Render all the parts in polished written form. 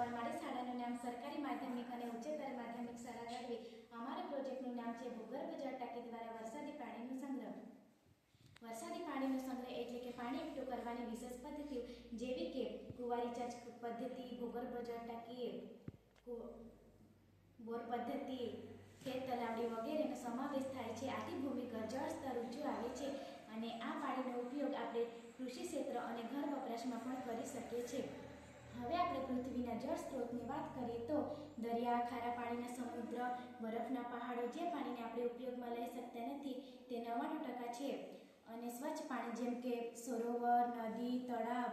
અમારી શાળાનું નામ સરકારી માધ્યમિક અને ઉચ્ચતર માધ્યમિક શાળા ગઢવી. અમારા પ્રોજેક્ટનું નામ છે ભૂગર્ભ જળ ટાંકી દ્વારા વરસાદી પાણીનો સંગ્રહ. વરસાદી પાણીનો સંગ્રહ એટલે કે પાણી એકઠું કરવાની વિશેષ પદ્ધતિઓ જેવી કે કુવા રિચાર્જ પદ્ધતિ, ભૂગર્ભ જળ ટાંકી, બોર પદ્ધતિ, ખેત તલાવડી વગેરેનો સમાવેશ થાય છે. આથી ભૂમિગત જળ સ્તર ઊંચું આવે છે અને આ પાણીનો ઉપયોગ આપણે કૃષિ ક્ષેત્ર અને ઘર વપરાશમાં પણ કરી શકીએ છીએ. હવે આપણે પૃથ્વીના જળ સ્ત્રોતની વાત કરીએ તો દરિયા, ખારા પાણીના સમુદ્ર, બરફના પહાડો જે પાણીને આપણે ઉપયોગમાં લઈ શકતા નથી તે 99% છે. અને સ્વચ્છ પાણી જેમ કે સરોવર, નદી, તળાવ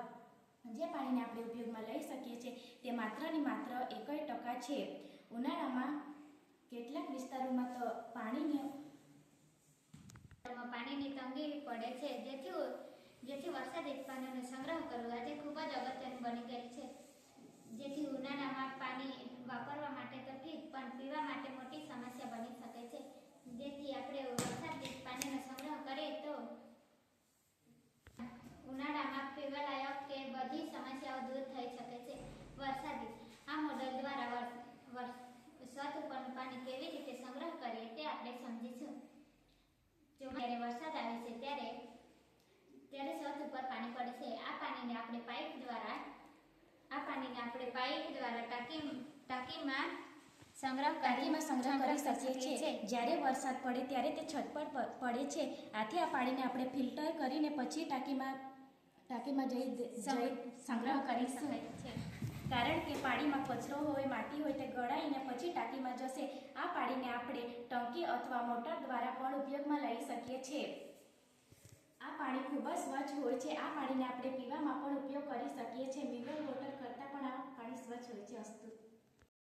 જે પાણીને આપણે ઉપયોગમાં લઈ શકીએ છીએ તે માત્ર ને માત્ર 1% છે. ઉનાળામાં કેટલાક વિસ્તારોમાં તો પાણીની તંગી પડે છે, જેથી વરસાદી પાણીનો સંગ્રહ કરવો આજે ખૂબ જ અગત્યનું બની ગયું છે. જેથી ઉનાળામાં પાણી વાપરવા માટે તો ઠીક, પણ પીવા માટે મોટી સમસ્યા બની શકે છે. જેથી આપણે વરસાદી પાણીનો સંગ્રહ કરીએ તો ઉનાળામાં પીવાલાયક કે બધી સમસ્યાઓ દૂર થઈ શકે છે. આ મોડેલ દ્વારા છત ઉપરનું પાણી કેવી રીતે સંગ્રહ કરીએ તે આપણે સમજીશું. જ્યારે વરસાદ આવે છે ત્યારે છત ઉપર પાણી પડે છે. આ પાણીને આપણે પાઇપ દ્વારા ટાંકીમાં સંગ્રહ કરી શકીએ છીએ. જ્યારે વરસાદ પડે ત્યારે તે છત પર પડે છે. આથી આ પાણીને આપણે ફિલ્ટર કરીને પછી ટાંકીમાં જઈ સંગ્રહ કરી શકાય છે. કારણ કે પાણીમાં કચરો હોય, માટી હોય તે ગળાઈને પછી ટાંકીમાં જશે. આ પાણીને આપણે ટંકી અથવા મોટર દ્વારા પણ ઉપયોગમાં લઈ શકીએ છીએ. આ પાણી ખૂબ જ સ્વચ્છ હોય છે. આ પાણીને આપણે પીવામાં પણ ઉપયોગ કરી શકીએ છીએ. મિનરલ વોટર કરતાં પણ આ પાણી સ્વચ્છ હોય છે. અસ્તુ.